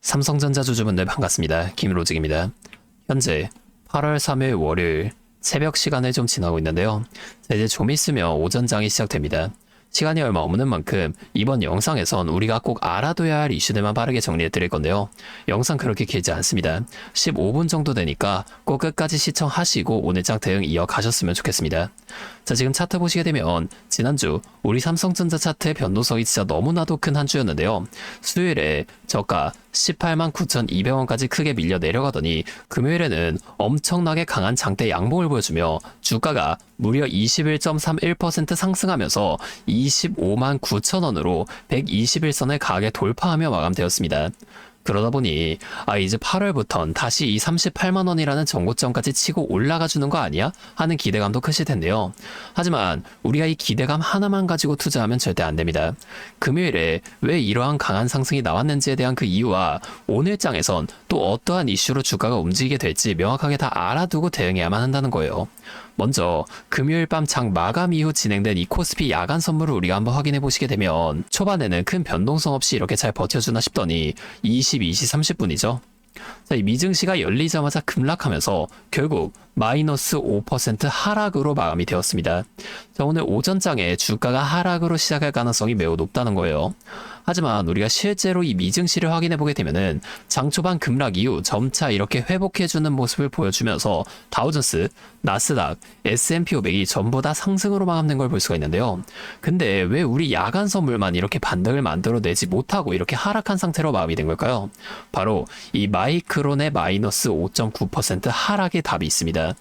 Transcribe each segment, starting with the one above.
삼성전자 주주분들 반갑습니다. 김로직입니다. 현재 8월 3일 월요일 새벽 시간을 좀 지나고 있는데요. 이제 좀 있으면 오전장이 시작됩니다. 시간이 얼마 없는 만큼 이번 영상에선 우리가 꼭 알아둬야 할 이슈들만 빠르게 정리해 드릴 건데요. 영상 그렇게 길지 않습니다. 15분 정도 되니까 꼭 끝까지 시청하시고 오늘장 대응 이어가셨으면 좋겠습니다. 자, 지금 차트 보시게 되면 지난주 우리 삼성전자 차트의 변동성이 진짜 너무나도 큰 한 주였는데요. 수요일에 저가 189,200원까지 크게 밀려 내려가더니 금요일에는 엄청나게 강한 장대 양봉을 보여주며 주가가 무려 21.31% 상승하면서 259,000원으로 121선을 강하게 돌파하며 마감되었습니다. 그러다 보니 이제 8월부턴 다시 이 38만원이라는 정고점까지 치고 올라가 주는 거 아니야? 하는 기대감도 크실 텐데요. 하지만 우리가 이 기대감 하나만 가지고 투자하면 절대 안 됩니다. 금요일에 왜 이러한 강한 상승이 나왔는지에 대한 그 이유와 오늘장에선 또 어떠한 이슈로 주가가 움직이게 될지 명확하게 다 알아두고 대응해야만 한다는 거예요. 먼저 금요일 밤 장 마감 이후 진행된 이 코스피 야간 선물을 우리가 한번 확인해 보시게 되면 초반에는 큰 변동성 없이 이렇게 잘 버텨주나 싶더니 22시 30분이죠. 자, 이 미증시가 열리자마자 급락하면서 결국 마이너스 5% 하락으로 마감이 되었습니다. 자, 오늘 오전장에 주가가 하락으로 시작할 가능성이 매우 높다는 거예요. 하지만 우리가 실제로 이 미증시를 확인해 보게 되면은 장 초반 급락 이후 점차 이렇게 회복해주는 모습을 보여주면서 다우존스, 나스닥, S&P 500이 전부 다 상승으로 마감된 걸 볼 수가 있는데요. 근데 왜 우리 야간 선물만 이렇게 반등을 만들어내지 못하고 이렇게 하락한 상태로 마감이 된 걸까요? 바로 이 마이크론의 마이너스 5.9% 하락의 답이 있습니다.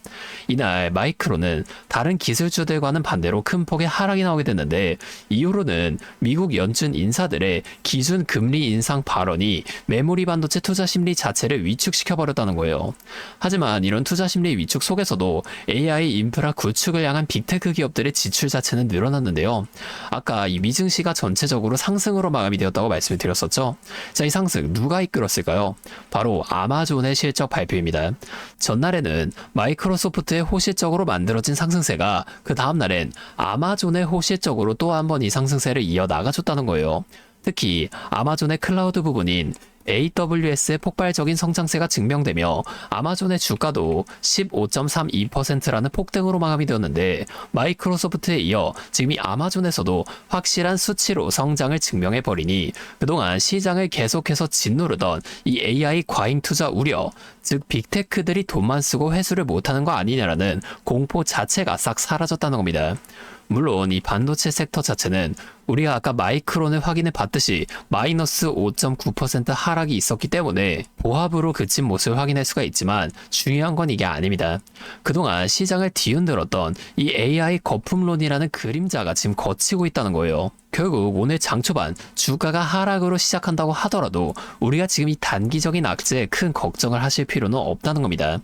이날 마이크론은 다른 기술주들과는 반대로 큰 폭의 하락이 나오게 됐는데 이후로는 미국 연준 인사들의 기준 금리 인상 발언이 메모리 반도체 투자 심리 자체를 위축시켜버렸다는 거예요. 하지만 이런 투자 심리 위축 속에서도 AI 인프라 구축을 향한 빅테크 기업들의 지출 자체는 늘어났는데요. 아까 이 미증시가 전체적으로 상승으로 마감이 되었다고 말씀을 드렸었죠. 자, 이 상승 누가 이끌었을까요? 바로 아마존의 실적 발표입니다. 전날에는 마이크로소프트의 호실적으로 만들어진 상승세가 그 다음날엔 아마존의 호실적으로 또 한 번 이 상승세를 이어나가줬다는 거예요. 특히 아마존의 클라우드 부분인 AWS의 폭발적인 성장세가 증명되며 아마존의 주가도 15.32%라는 폭등으로 마감이 되었는데 마이크로소프트에 이어 지금 이 아마존에서도 확실한 수치로 성장을 증명해버리니 그동안 시장을 계속해서 짓누르던 이 AI 과잉 투자 우려, 즉 빅테크들이 돈만 쓰고 회수를 못하는 거 아니냐라는 공포 자체가 싹 사라졌다는 겁니다. 물론 이 반도체 섹터 자체는 우리가 아까 마이크론을 확인해 봤듯이 마이너스 5.9% 하락이 있었기 때문에 보합으로 그친 모습을 확인할 수가 있지만 중요한 건 이게 아닙니다. 그동안 시장을 뒤흔들었던 이 AI 거품론이라는 그림자가 지금 걷히고 있다는 거예요. 결국 오늘 장 초반 주가가 하락으로 시작한다고 하더라도 우리가 지금 이 단기적인 악재에 큰 걱정을 하실 필요는 없다는 겁니다.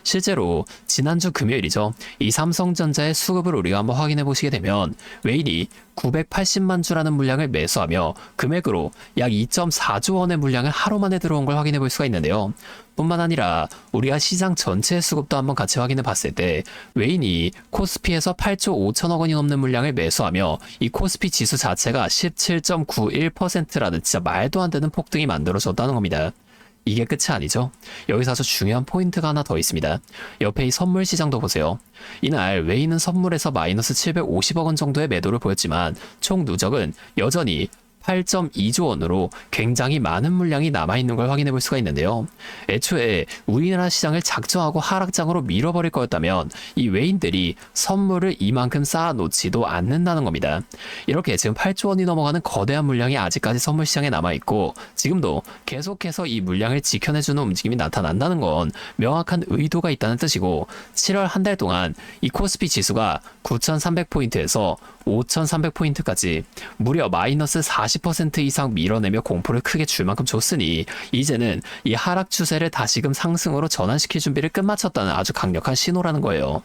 실제로 지난주 금요일이죠. 이 삼성전자의 수급을 우리가 한번 확인해 보시게 되면 웨일이 980만 주라는 물량을 매수하며 금액으로 약 2.4조 원의 물량을 하루 만에 들어온 걸 확인해 볼 수가 있는데요. 뿐만 아니라 우리가 시장 전체의 수급도 한번 같이 확인해 봤을 때 웨인이 코스피에서 8조 5천억 원이 넘는 물량을 매수하며 이 코스피 지수 자체가 17.91%라는 진짜 말도 안 되는 폭등이 만들어졌다는 겁니다. 이게 끝이 아니죠. 여기서 아주 중요한 포인트가 하나 더 있습니다. 옆에 이 선물 시장도 보세요. 이날 웨이는 선물에서 마이너스 750억 원 정도의 매도를 보였지만 총 누적은 여전히 8.2조 원으로 굉장히 많은 물량이 남아있는 걸 확인해 볼 수가 있는데요. 애초에 우리나라 시장을 작정하고 하락장으로 밀어버릴 거였다면 이 외인들이 선물을 이만큼 쌓아놓지도 않는다는 겁니다. 이렇게 지금 8조 원이 넘어가는 거대한 물량이 아직까지 선물 시장에 남아있고 지금도 계속해서 이 물량을 지켜내주는 움직임이 나타난다는 건 명확한 의도가 있다는 뜻이고 7월 한 달 동안 이 코스피 지수가 9,300포인트에서 5,300포인트까지 무려 마이너스 40% 이상 밀어내며 공포를 크게 줄 만큼 줬으니 이제는 이 하락 추세를 다시금 상승으로 전환시킬 준비를 끝마쳤다는 아주 강력한 신호라는 거예요.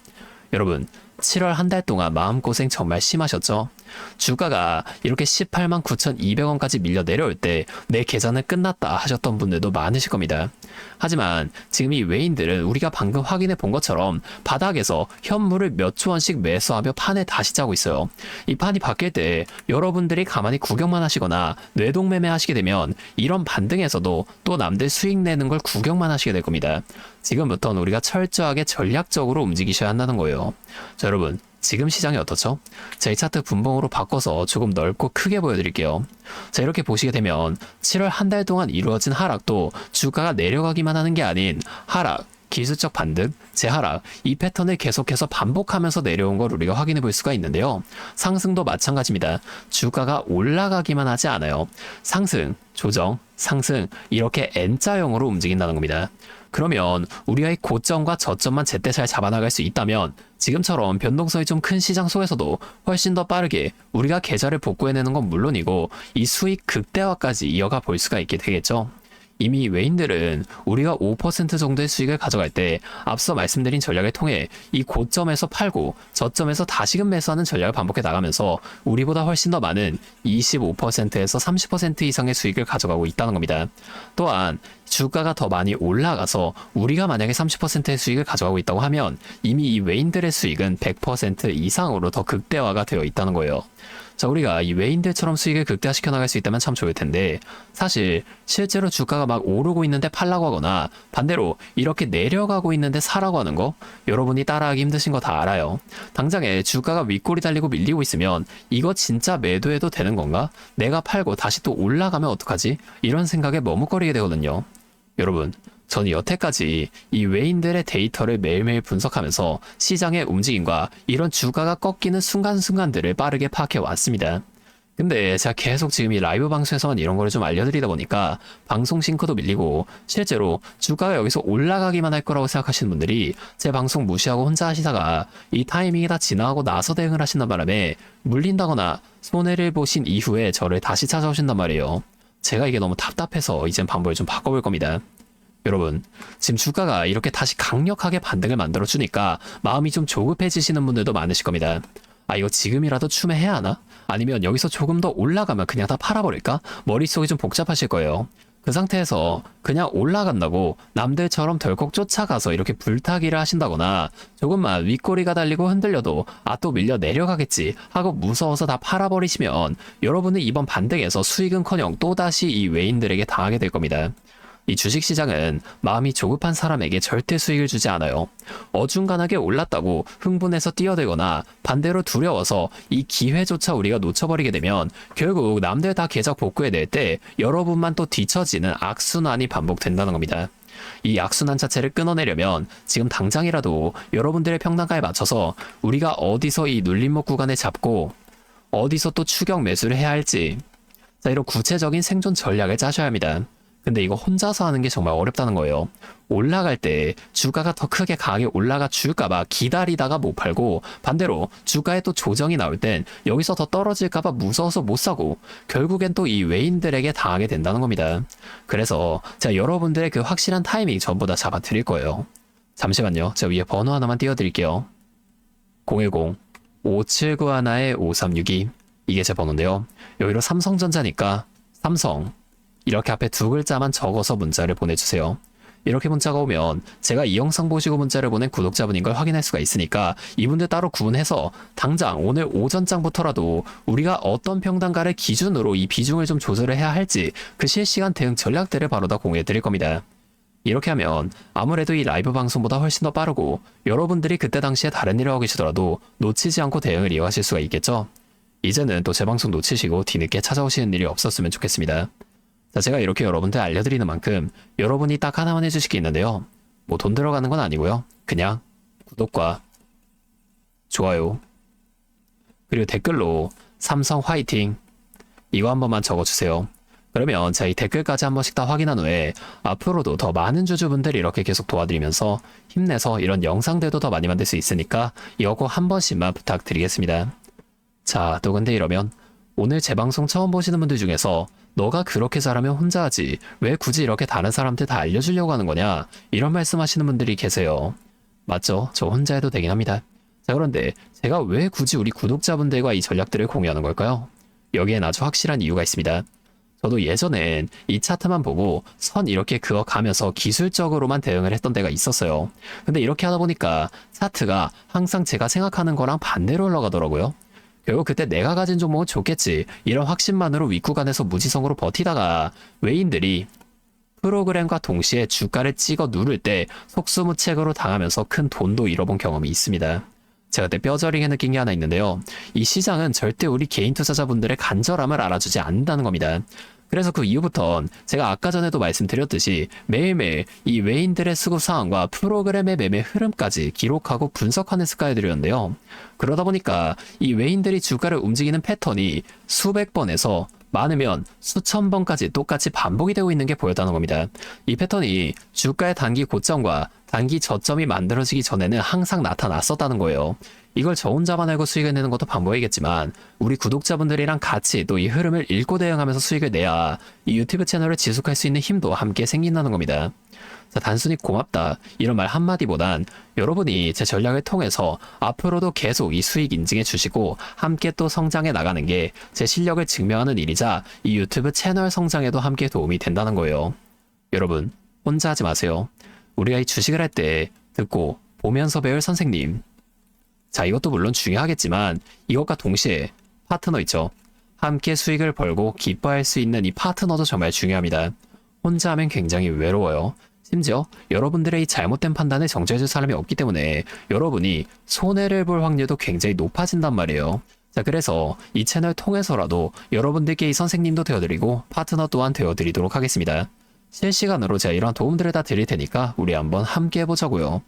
여러분 7월 한 달 동안 마음고생 정말 심하셨죠? 주가가 이렇게 189,200원까지 밀려 내려올 때 내 계산은 끝났다 하셨던 분들도 많으실 겁니다. 하지만 지금 이 외인들은 우리가 방금 확인해 본 것처럼 바닥에서 현물을 몇 조 원씩 매수하며 판에 다시 짜고 있어요. 이 판이 바뀔 때 여러분들이 가만히 구경만 하시거나 뇌동매매 하시게 되면 이런 반등에서도 또 남들 수익 내는 걸 구경만 하시게 될 겁니다. 지금부터는 우리가 철저하게 전략적으로 움직이셔야 한다는 거예요. 자, 여러분, 지금 시장이 어떻죠? 자, 이 차트 분봉으로 바꿔서 조금 넓고 크게 보여드릴게요. 자, 이렇게 보시게 되면 7월 한 달 동안 이루어진 하락도 주가가 내려가기만 하는 게 아닌 하락, 기술적 반등, 재하락, 이 패턴을 계속해서 반복하면서 내려온 걸 우리가 확인해 볼 수가 있는데요. 상승도 마찬가지입니다. 주가가 올라가기만 하지 않아요. 상승, 조정, 상승, 이렇게 N자형으로 움직인다는 겁니다. 그러면 우리가 이 고점과 저점만 제때 잘 잡아나갈 수 있다면 지금처럼 변동성이 좀 큰 시장 속에서도 훨씬 더 빠르게 우리가 계좌를 복구해내는 건 물론이고 이 수익 극대화까지 이어가 볼 수가 있게 되겠죠. 이미 외인들은 우리가 5% 정도의 수익을 가져갈 때 앞서 말씀드린 전략을 통해 이 고점에서 팔고 저점에서 다시금 매수하는 전략을 반복해 나가면서 우리보다 훨씬 더 많은 25%에서 30% 이상의 수익을 가져가고 있다는 겁니다. 또한 주가가 더 많이 올라가서 우리가 만약에 30%의 수익을 가져가고 있다고 하면 이미 이 외인들의 수익은 100% 이상으로 더 극대화가 되어 있다는 거예요. 자, 우리가 이 외인들처럼 수익을 극대화시켜 나갈 수 있다면 참 좋을 텐데 사실 실제로 주가가 막 오르고 있는데 팔라고 하거나 반대로 이렇게 내려가고 있는데 사라고 하는 거 여러분이 따라하기 힘드신 거 다 알아요. 당장에 주가가 윗골이 달리고 밀리고 있으면 이거 진짜 매도해도 되는 건가? 내가 팔고 다시 또 올라가면 어떡하지? 이런 생각에 머뭇거리게 되거든요. 여러분, 저는 여태까지 이 외인들의 데이터를 매일매일 분석하면서 시장의 움직임과 이런 주가가 꺾이는 순간순간들을 빠르게 파악해 왔습니다. 근데 제가 계속 지금 이 라이브 방송에서만 이런 거를 좀 알려드리다 보니까 방송 싱크도 밀리고 실제로 주가가 여기서 올라가기만 할 거라고 생각하시는 분들이 제 방송 무시하고 혼자 하시다가 이 타이밍이 다 지나가고 나서 대응을 하신단 바람에 물린다거나 손해를 보신 이후에 저를 다시 찾아오신단 말이에요. 제가 이게 너무 답답해서 이젠 방법을 좀 바꿔볼 겁니다. 여러분, 지금 주가가 이렇게 다시 강력하게 반등을 만들어주니까 마음이 좀 조급해지시는 분들도 많으실 겁니다. 아, 이거 지금이라도 추매해야 하나? 아니면 여기서 조금 더 올라가면 그냥 다 팔아버릴까? 머릿속이 좀 복잡하실 거예요. 그 상태에서 그냥 올라간다고 남들처럼 덜컥 쫓아가서 이렇게 불타기를 하신다거나 조금만 윗꼬리가 달리고 흔들려도 아, 또 밀려 내려가겠지 하고 무서워서 다 팔아버리시면 여러분은 이번 반등에서 수익은커녕 또다시 이 외인들에게 당하게 될 겁니다. 이 주식시장은 마음이 조급한 사람에게 절대 수익을 주지 않아요. 어중간하게 올랐다고 흥분해서 뛰어들거나 반대로 두려워서 이 기회조차 우리가 놓쳐버리게 되면 결국 남들 다 계좌 복구해낼 때 여러분만 또 뒤처지는 악순환이 반복된다는 겁니다. 이 악순환 자체를 끊어내려면 지금 당장이라도 여러분들의 평단가에 맞춰서 우리가 어디서 이 눌림목 구간을 잡고 어디서 또 추격 매수를 해야 할지 이런 구체적인 생존 전략을 짜셔야 합니다. 근데 이거 혼자서 하는 게 정말 어렵다는 거예요. 올라갈 때 주가가 더 크게 강하게 올라가 줄까봐 기다리다가 못 팔고 반대로 주가에 또 조정이 나올 땐 여기서 더 떨어질까봐 무서워서 못 사고 결국엔 또 이 외인들에게 당하게 된다는 겁니다. 그래서 제가 여러분들의 그 확실한 타이밍 전부 다 잡아 드릴 거예요. 잠시만요. 제가 위에 번호 하나만 띄워드릴게요. 010-5791-5362 이게 제 번호인데요. 여기로 삼성전자니까 삼성 이렇게 앞에 두 글자만 적어서 문자를 보내주세요. 이렇게 문자가 오면 제가 이 영상 보시고 문자를 보낸 구독자분인 걸 확인할 수가 있으니까 이분들 따로 구분해서 당장 오늘 오전장부터라도 우리가 어떤 평단가를 기준으로 이 비중을 좀 조절을 해야 할지 그 실시간 대응 전략들을 바로 다 공유해 드릴 겁니다. 이렇게 하면 아무래도 이 라이브 방송보다 훨씬 더 빠르고 여러분들이 그때 당시에 다른 일을 하고 계시더라도 놓치지 않고 대응을 이어가실 수가 있겠죠? 이제는 또 제 방송 놓치시고 뒤늦게 찾아오시는 일이 없었으면 좋겠습니다. 자, 제가 이렇게 여러분들 알려드리는 만큼 여러분이 딱 하나만 해주실 게 있는데요. 뭐 돈 들어가는 건 아니고요. 그냥 구독과 좋아요 그리고 댓글로 삼성 화이팅 이거 한 번만 적어주세요. 그러면 제가 이 댓글까지 한 번씩 다 확인한 후에 앞으로도 더 많은 주주분들이 이렇게 계속 도와드리면서 힘내서 이런 영상들도 더 많이 만들 수 있으니까 이거 꼭 한 번씩만 부탁드리겠습니다. 자, 또 근데 이러면 오늘 제 방송 처음 보시는 분들 중에서 너가 그렇게 잘하면 혼자 하지 왜 굳이 이렇게 다른 사람한테 다 알려주려고 하는 거냐 이런 말씀하시는 분들이 계세요. 맞죠? 저 혼자 해도 되긴 합니다. 자, 그런데 제가 왜 굳이 우리 구독자분들과 이 전략들을 공유하는 걸까요? 여기엔 아주 확실한 이유가 있습니다. 저도 예전엔 이 차트만 보고 선 이렇게 그어가면서 기술적으로만 대응을 했던 때가 있었어요. 근데 이렇게 하다 보니까 차트가 항상 제가 생각하는 거랑 반대로 흘러가더라고요. 결국 그때 내가 가진 종목은 좋겠지 이런 확신만으로 윗구간에서 무지성으로 버티다가 외인들이 프로그램과 동시에 주가를 찍어 누를 때 속수무책으로 당하면서 큰 돈도 잃어본 경험이 있습니다. 제가 그때 뼈저리게 느낀 게 하나 있는데요. 이 시장은 절대 우리 개인 투자자분들의 간절함을 알아주지 않는다는 겁니다. 그래서 그 이후부턴 제가 아까 전에도 말씀드렸듯이 매일매일 이 외인들의 수급 상황과 프로그램의 매매 흐름까지 기록하고 분석하는 습관을 들였는데요. 그러다 보니까 이 외인들이 주가를 움직이는 패턴이 수백 번에서 많으면 수천 번까지 똑같이 반복이 되고 있는 게 보였다는 겁니다. 이 패턴이 주가의 단기 고점과 단기 저점이 만들어지기 전에는 항상 나타났었다는 거예요. 이걸 저 혼자만 알고 수익을 내는 것도 방법이겠지만 우리 구독자분들이랑 같이 또 이 흐름을 읽고 대응하면서 수익을 내야 이 유튜브 채널을 지속할 수 있는 힘도 함께 생긴다는 겁니다. 자, 단순히 고맙다 이런 말 한마디보단 여러분이 제 전략을 통해서 앞으로도 계속 이 수익 인증해 주시고 함께 또 성장해 나가는 게 제 실력을 증명하는 일이자 이 유튜브 채널 성장에도 함께 도움이 된다는 거예요. 여러분 혼자 하지 마세요. 우리가 이 주식을 할 때 듣고 보면서 배울 선생님, 자 이것도 물론 중요하겠지만 이것과 동시에 파트너 있죠. 함께 수익을 벌고 기뻐할 수 있는 이 파트너도 정말 중요합니다. 혼자 하면 굉장히 외로워요. 심지어 여러분들의 이 잘못된 판단을 정죄해줄 사람이 없기 때문에 여러분이 손해를 볼 확률도 굉장히 높아진단 말이에요. 자, 그래서 이 채널 통해서라도 여러분들께 이 선생님도 되어드리고 파트너 또한 되어드리도록 하겠습니다. 실시간으로 제가 이러한 도움들을 다 드릴 테니까 우리 한번 함께 해보자고요.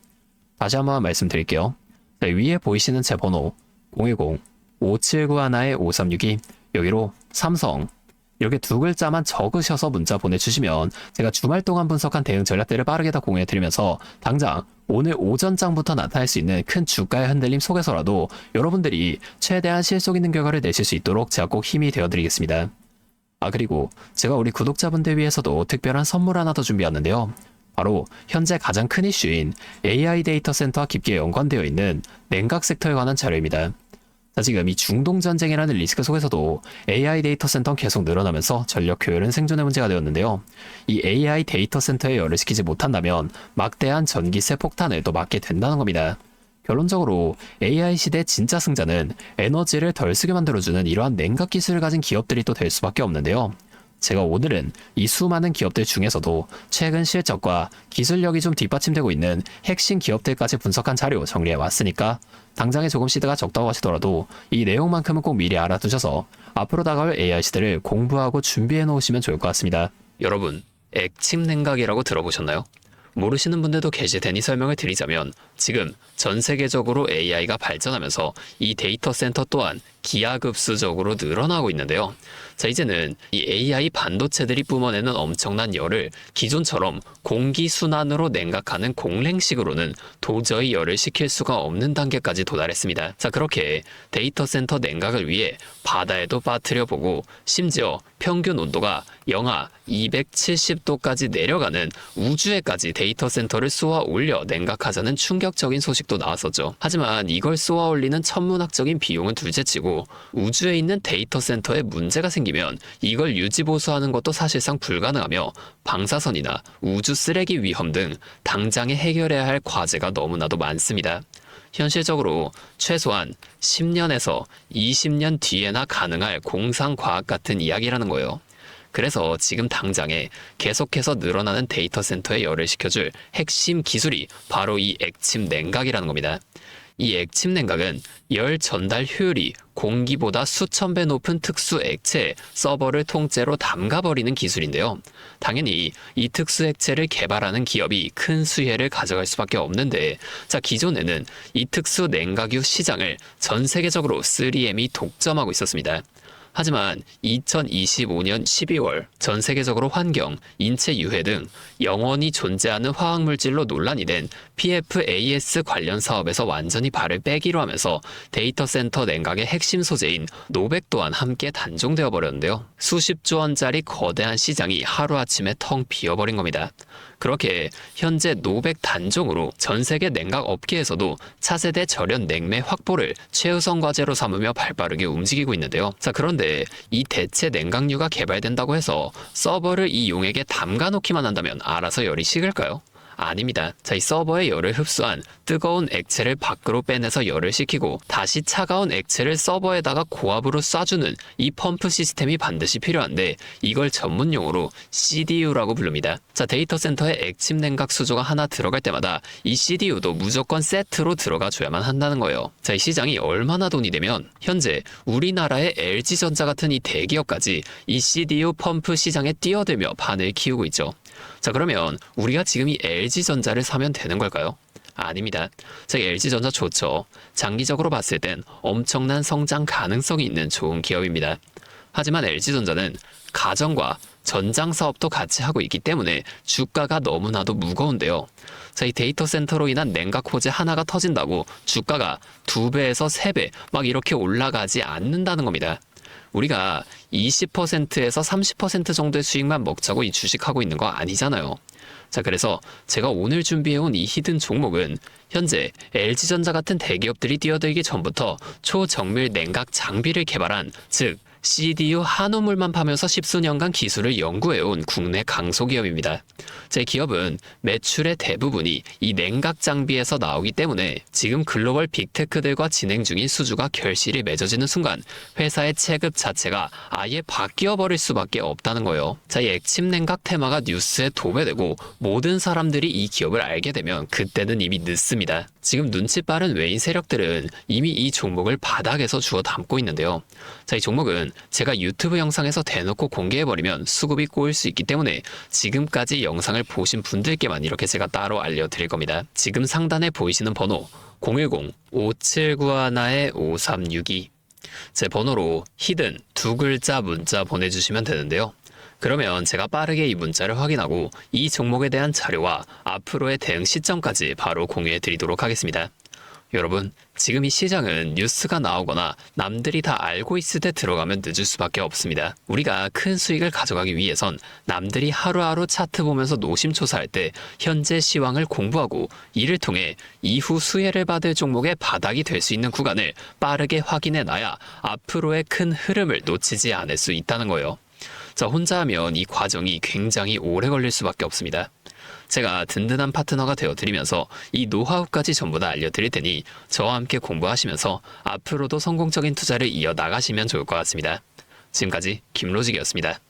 다시 한번 말씀드릴게요. 자, 위에 보이시는 제 번호 010-5791-5362 여기로 삼성 이렇게 두 글자만 적으셔서 문자 보내주시면 제가 주말 동안 분석한 대응 전략들을 빠르게 다 공유해드리면서 당장 오늘 오전장부터 나타날 수 있는 큰 주가의 흔들림 속에서라도 여러분들이 최대한 실속 있는 결과를 내실 수 있도록 제가 꼭 힘이 되어드리겠습니다. 아, 그리고 제가 우리 구독자분들 위해서도 특별한 선물 하나 더 준비했는데요. 바로 현재 가장 큰 이슈인 AI 데이터 센터와 깊게 연관되어 있는 냉각 섹터에 관한 자료입니다. 자, 지금 이 중동전쟁이라는 리스크 속에서도 AI 데이터 센터는 계속 늘어나면서 전력 효율은 생존의 문제가 되었는데요. 이 AI 데이터 센터에 열을 식히지 못한다면 막대한 전기세 폭탄을 또 맞게 된다는 겁니다. 결론적으로 AI 시대의 진짜 승자는 에너지를 덜 쓰게 만들어주는 이러한 냉각 기술을 가진 기업들이 또 될 수밖에 없는데요. 제가 오늘은 이 수많은 기업들 중에서도 최근 실적과 기술력이 좀 뒷받침되고 있는 핵심 기업들까지 분석한 자료 정리해 왔으니까 당장에 조금 시드가 적다고 하시더라도 이 내용만큼은 꼭 미리 알아두셔서 앞으로 다가올 AI 시대를 공부하고 준비해 놓으시면 좋을 것 같습니다. 여러분, 액침 냉각이라고 들어보셨나요? 모르시는 분들도 계실 테니 설명을 드리자면 지금 전 세계적으로 AI가 발전하면서 이 데이터 센터 또한 기하급수적으로 늘어나고 있는데요. 자, 이제는 이 AI 반도체들이 뿜어내는 엄청난 열을 기존처럼 공기순환으로 냉각하는 공랭식으로는 도저히 열을 식힐 수가 없는 단계까지 도달했습니다. 자, 그렇게 데이터 센터 냉각을 위해 바다에도 빠뜨려 보고 심지어 평균 온도가 영하 270도까지 내려가는 우주에까지 데이터 센터를 쏘아 올려 냉각하자는 충격적인 소식도 나왔었죠. 하지만 이걸 쏘아 올리는 천문학적인 비용은 둘째치고 우주에 있는 데이터 센터에 문제가 생기면 이걸 유지보수하는 것도 사실상 불가능하며 방사선이나 우주 쓰레기 위험 등 당장에 해결해야 할 과제가 너무나도 많습니다. 현실적으로 최소한 10년에서 20년 뒤에나 가능할 공상과학 같은 이야기라는 거예요. 그래서 지금 당장에 계속해서 늘어나는 데이터 센터에 열을 식혀줄 핵심 기술이 바로 이 액침 냉각이라는 겁니다. 이 액침 냉각은 열 전달 효율이 공기보다 수천 배 높은 특수 액체에 서버를 통째로 담가버리는 기술인데요. 당연히 이 특수 액체를 개발하는 기업이 큰 수혜를 가져갈 수밖에 없는데, 자, 기존에는 이 특수 냉각유 시장을 전 세계적으로 3M이 독점하고 있었습니다. 하지만 2025년 12월 전 세계적으로 환경, 인체 유해 등 영원히 존재하는 화학물질로 논란이 된 PFAS 관련 사업에서 완전히 발을 빼기로 하면서 데이터 센터 냉각의 핵심 소재인 노백 또한 함께 단종되어 버렸는데요. 수십조 원짜리 거대한 시장이 하루아침에 텅 비어버린 겁니다. 그렇게 현재 노백 단종으로 전 세계 냉각 업계에서도 차세대 절연 냉매 확보를 최우선 과제로 삼으며 발빠르게 움직이고 있는데요. 자, 그런데 그런데 이 대체 냉각류가 개발된다고 해서 서버를 이 용액에 담가놓기만 한다면 알아서 열이 식을까요? 아닙니다. 자, 이 서버의 열을 흡수한 뜨거운 액체를 밖으로 빼내서 열을 식히고 다시 차가운 액체를 서버에다가 고압으로 쏴주는 이 펌프 시스템이 반드시 필요한데 이걸 전문용어로 CDU라고 부릅니다. 자, 데이터 센터에 액침 냉각 수조가 하나 들어갈 때마다 이 CDU도 무조건 세트로 들어가 줘야만 한다는 거예요. 자, 이 시장이 얼마나 돈이 되면 현재 우리나라의 LG전자 같은 이 대기업까지 이 CDU 펌프 시장에 뛰어들며 판을 키우고 있죠. 자, 그러면 우리가 지금 이 LG전자를 사면 되는 걸까요? 아닙니다. 자, LG전자 좋죠. 장기적으로 봤을 땐 엄청난 성장 가능성이 있는 좋은 기업입니다. 하지만 LG전자는 가정과 전장 사업도 같이 하고 있기 때문에 주가가 너무나도 무거운데요. 자, 이 데이터 센터로 인한 냉각 호재 하나가 터진다고 주가가 2배에서 3배 막 이렇게 올라가지 않는다는 겁니다. 우리가 20%에서 30% 정도의 수익만 먹자고 이 주식하고 있는 거 아니잖아요. 자, 그래서 제가 오늘 준비해온 이 히든 종목은 현재 LG전자 같은 대기업들이 뛰어들기 전부터 초정밀 냉각 장비를 개발한, 즉 CDU 한우물만 파면서 십수년간 기술을 연구해온 국내 강소기업입니다. 제 기업은 매출의 대부분이 이 냉각 장비에서 나오기 때문에 지금 글로벌 빅테크들과 진행 중인 수주가 결실이 맺어지는 순간 회사의 체급 자체가 아예 바뀌어 버릴 수밖에 없다는 거예요. 자, 이 액침 냉각 테마가 뉴스에 도배되고 모든 사람들이 이 기업을 알게 되면 그때는 이미 늦습니다. 지금 눈치 빠른 외인 세력들은 이미 이 종목을 바닥에서 주워 담고 있는데요. 자, 이 종목은 제가 유튜브 영상에서 대놓고 공개해버리면 수급이 꼬일 수 있기 때문에 지금까지 영상을 보신 분들께만 이렇게 제가 따로 알려드릴 겁니다. 지금 상단에 보이시는 번호 010-5791-5362 제 번호로 히든 2글자 문자 보내주시면 되는데요. 그러면 제가 빠르게 이 문자를 확인하고 이 종목에 대한 자료와 앞으로의 대응 시점까지 바로 공유해 드리도록 하겠습니다. 여러분, 지금 이 시장은 뉴스가 나오거나 남들이 다 알고 있을 때 들어가면 늦을 수밖에 없습니다. 우리가 큰 수익을 가져가기 위해선 남들이 하루하루 차트 보면서 노심초사할 때 현재 시황을 공부하고 이를 통해 이후 수혜를 받을 종목의 바닥이 될 수 있는 구간을 빠르게 확인해 놔야 앞으로의 큰 흐름을 놓치지 않을 수 있다는 거예요. 자, 혼자 하면 이 과정이 굉장히 오래 걸릴 수밖에 없습니다. 제가 든든한 파트너가 되어드리면서 이 노하우까지 전부 다 알려드릴 테니 저와 함께 공부하시면서 앞으로도 성공적인 투자를 이어나가시면 좋을 것 같습니다. 지금까지 김로직이었습니다.